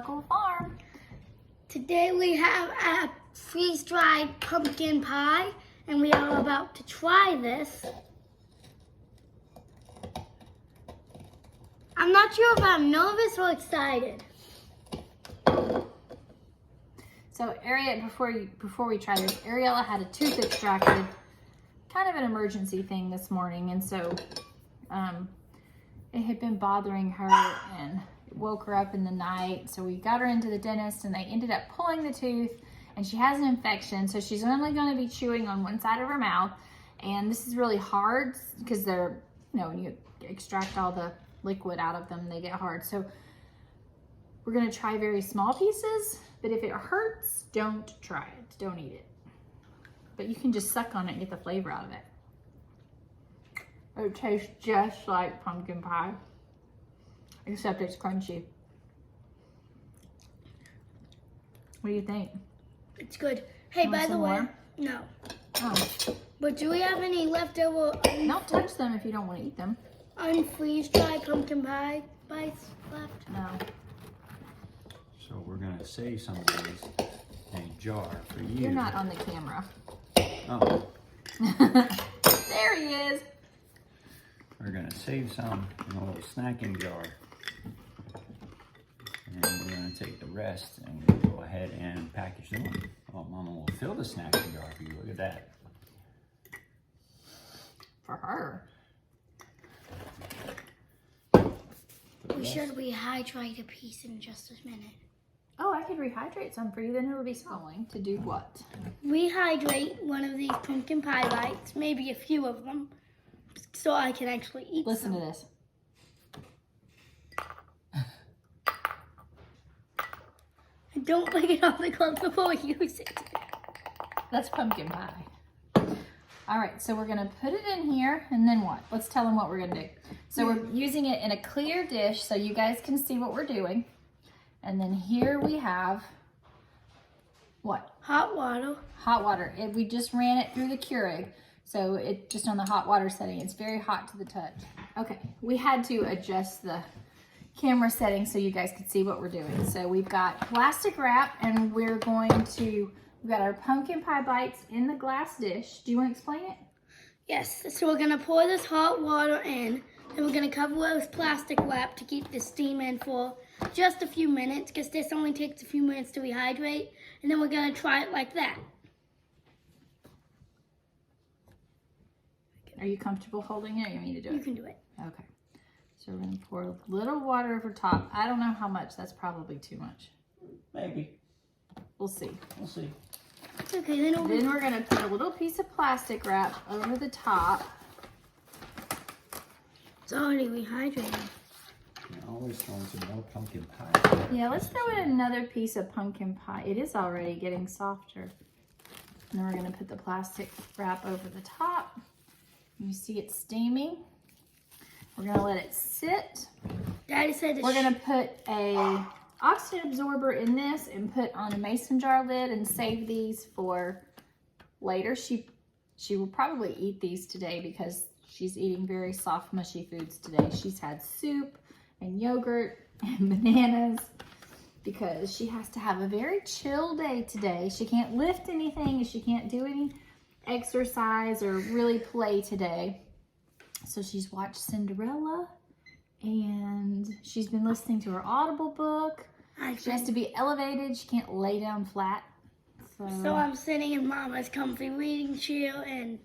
local farm. Today we have a freeze-dried pumpkin pie, and we are about to try this. I'm not sure if I'm nervous or excited. So before we try this, Ariella had a tooth extracted, kind of an emergency thing this morning, and so it had been bothering her and it woke her up in the night. So we got her into the dentist and they ended up pulling the tooth, and she has an infection, so she's only going to be chewing on one side of her mouth. And this is really hard because they're, when you extract all the liquid out of them, they get hard. So we're going to try very small pieces, but if it hurts, don't try it. Don't eat it. But you can just suck on it and get the flavor out of it. It tastes just like pumpkin pie, except it's crunchy. What do you think? It's good. Hey, by the way, no. Oh. But do we have any leftover? Don't touch them if you don't want to eat them. Unfreeze-dried pumpkin pie bites left? No. So we're gonna save some of these in a jar for you. You're not on the camera. Oh. There he is. We're gonna save some in a little snacking jar. And we're gonna take the rest and we'll go ahead and package them. Oh, Mama will fill the snacking jar for you. Look at that. For her. We should rehydrate a piece in just a minute. Oh, I could rehydrate some for you, then it'll be swelling. To do what? Rehydrate one of these pumpkin pie bites, maybe a few of them, so I can actually eat Listen some. to this. Don't break it off the gloves before we use it. That's pumpkin pie. All right, so we're gonna put it in here, and then what? Let's tell them what we're gonna do. So we're using it in a clear dish so you guys can see what we're doing. And then here we have, what? Hot water. Hot water. We just ran it through the Keurig, so it just on the hot water setting. It's very hot to the touch. Okay, we had to adjust the camera setting so you guys could see what we're doing. So we've got plastic wrap, and we've got our pumpkin pie bites in the glass dish. Do you want to explain it? Yes, so we're gonna pour this hot water in, and we're gonna cover it with plastic wrap to keep the steam in for just a few minutes, because this only takes a few minutes to rehydrate, and then we're gonna try it like that. Are you comfortable holding it, or you want me to do it? You can do it. Okay. So we're gonna pour a little water over top. I don't know how much. That's probably too much. Maybe. We'll see. We'll see. Okay, then Then we're gonna put a little piece of plastic wrap over the top. it's already rehydrated. You're always throwing some more pumpkin pie. Yeah, let's throw in another piece of pumpkin pie. It is already getting softer. And then we're gonna put the plastic wrap over the top. You see it steaming. We're gonna let it sit. Daddy said We're gonna put a oxygen absorber in this and put on a mason jar lid and save these for later. She will probably eat these today because she's eating very soft, mushy foods today. She's had soup and yogurt and bananas because she has to have a very chill day today. She can't lift anything, she can't do any exercise or really play today. So she's watched Cinderella and she's been listening to her Audible book. She has to be elevated. She can't lay down flat. So I'm sitting in Mama's comfy reading chair and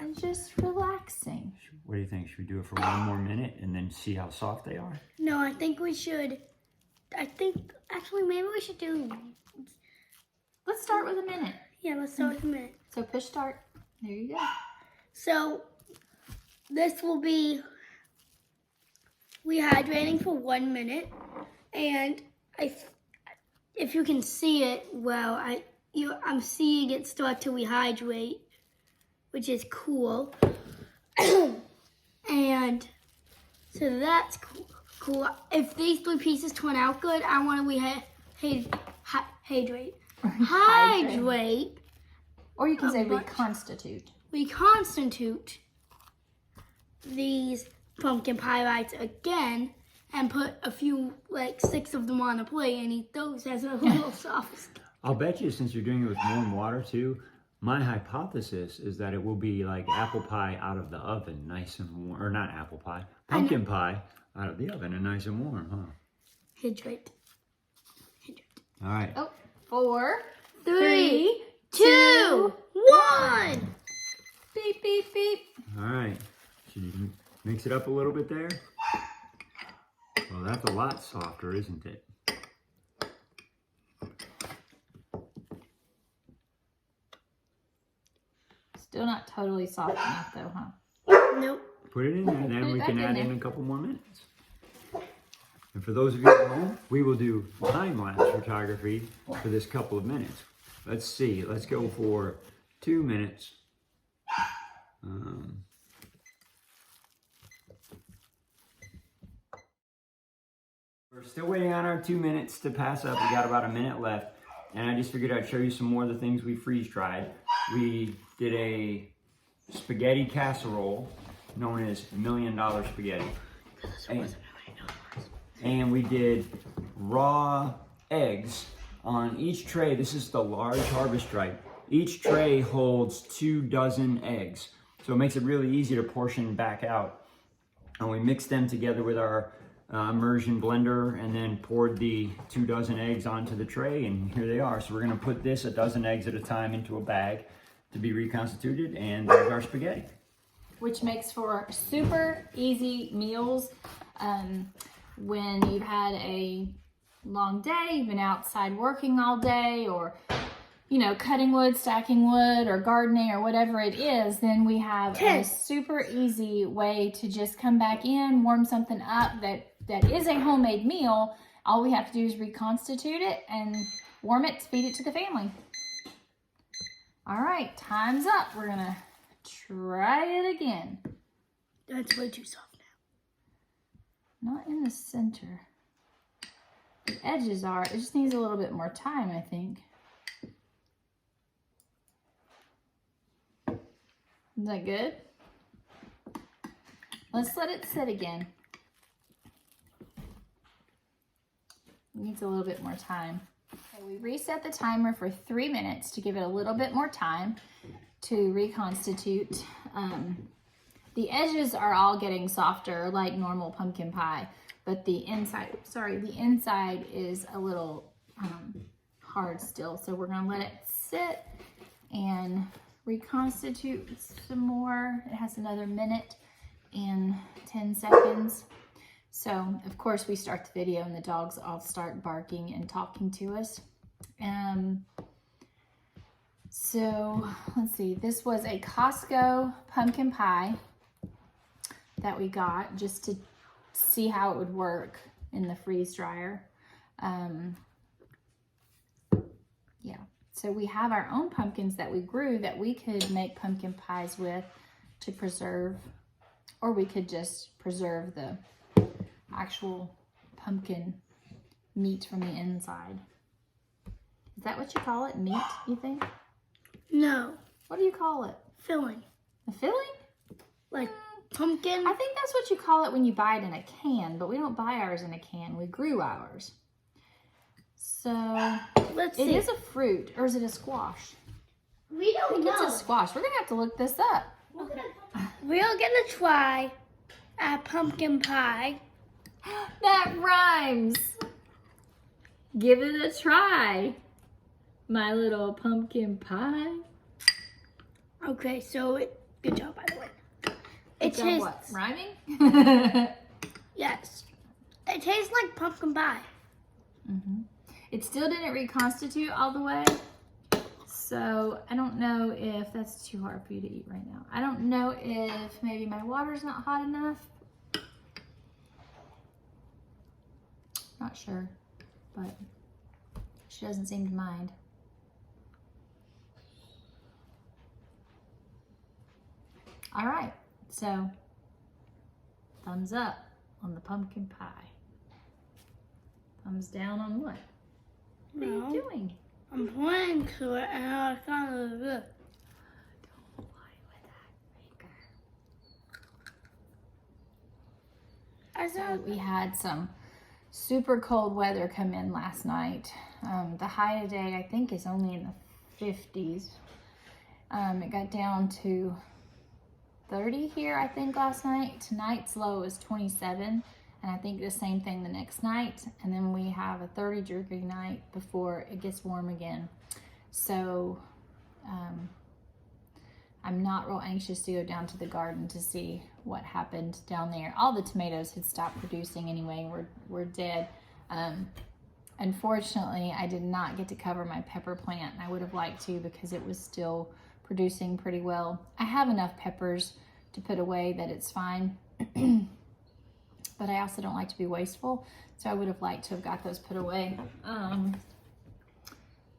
I'm just relaxing. What do you think? Should we do it for one more minute and then see how soft they are? no, I think we should. Actually, maybe we should do. Let's start with a minute. Yeah, let's start with a minute. So push start. There you go. So this will be rehydrating for 1 minute, and if you can see it well, I'm seeing it start to rehydrate, which is cool. And so that's cool. If these 3 pieces turn out good, I want to hydrate. Or you can say bunch. reconstitute. Reconstitute these pumpkin pie bites again, and put a few, like 6 of them on a plate and eat those as a little sauce. I'll bet you, since you're doing it with warm water too, my hypothesis is that it will be like apple pie out of the oven, nice and warm. Or not apple pie, pumpkin pie out of the oven and nice and warm, huh? Hydrate. All right. Oh, 4, 3, 2, 1. beep, beep, beep. All right. Should you mix it up a little bit there? Well, that's a lot softer, isn't it? Still not totally soft enough though, huh? Nope. Put it in there, and Put then it we back can in add there. in a couple more minutes. And for those of you at home, we will do time-lapse photography for this couple of minutes. Let's see. Let's go for 2 minutes. We're still waiting on our 2 minutes to pass up. We got about a minute left. And I just figured I'd show you some more of the things we freeze-dried. We did a spaghetti casserole known as $1 Million Spaghetti. And we did raw eggs on each tray. This is the large harvest stripe. Each tray holds 2 dozen eggs. So it makes it really easy to portion back out. And we mixed them together with our immersion blender and then poured the 2 dozen eggs onto the tray, and here they are. So we're gonna put this 12 eggs at a time into a bag to be reconstituted, and there's our spaghetti. Which makes for super easy meals when you've had a long day, you've been outside working all day, or you know, cutting wood, stacking wood, or gardening, or whatever it is. Then we have a super easy way to just come back in, warm something up that is a homemade meal. All we have to do is reconstitute it and warm it, feed it to the family. All right, time's up. We're gonna try it again. That's way too soft now. Not in the center. The edges are. It just needs a little bit more time, I think. Is that good? Let's let it sit again. It needs a little bit more time. Okay, we reset the timer for 3 minutes to give it a little bit more time to reconstitute. The edges are all getting softer like normal pumpkin pie, but the inside is a little hard still. So we're gonna let it sit and reconstitute some more. It has another minute and 10 seconds. So of course we start the video and the dogs all start barking and talking to us. So let's see, this was a Costco pumpkin pie that we got just to see how it would work in the freeze dryer. Yeah, so we have our own pumpkins that we grew that we could make pumpkin pies with to preserve, or we could just preserve the actual pumpkin meat from the inside. Is that what you call it? Meat, you think? No, What do you call it? filling. The filling? Like pumpkin. I think that's what you call it when you buy it in a can, but we don't buy ours in a can. We grew ours. So Let's it see. is a fruit, or is it a squash? We I don't think know. it's a squash. We're gonna have to look this up. We're gonna try a pumpkin pie. That rhymes. Give it a try, my little pumpkin pie. Okay, so good job, by the way. It Good job, tastes, what? Rhyming? yes. It tastes like pumpkin pie. It still didn't reconstitute all the way. So I don't know if that's too hard for you to eat right now. I don't know if maybe my water's not hot enough. Not sure, but she doesn't seem to mind. All right, so thumbs up on the pumpkin pie. Thumbs down on what? What are you doing? I'm pointing to it and I was kind of good. Don't play with that finger. I saw. We had some super cold weather come in last night. The high today, I think, is only in the 50s. It got down to 30 here, I think, last night. Tonight's low is 27, and I think the same thing the next night. And then we have a 30-degree night before it gets warm again. So I'm not real anxious to go down to the garden to see what happened down there. All the tomatoes had stopped producing anyway. We're dead. Unfortunately, I did not get to cover my pepper plant, and I would have liked to because it was still producing pretty well. I have enough peppers to put away that it's fine, but I also don't like to be wasteful, so I would have liked to have got those put away.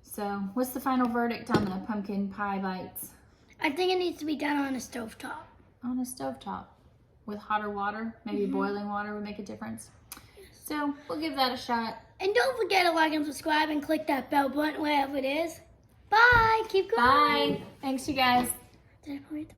So what's the final verdict on the pumpkin pie bites? I think it needs to be done on a stovetop. On a stovetop with hotter water, maybe boiling water would make a difference. So we'll give that a shot. And don't forget to like and subscribe and click that bell button wherever it is. Bye. Keep going. Bye. Thanks, you guys. Bye.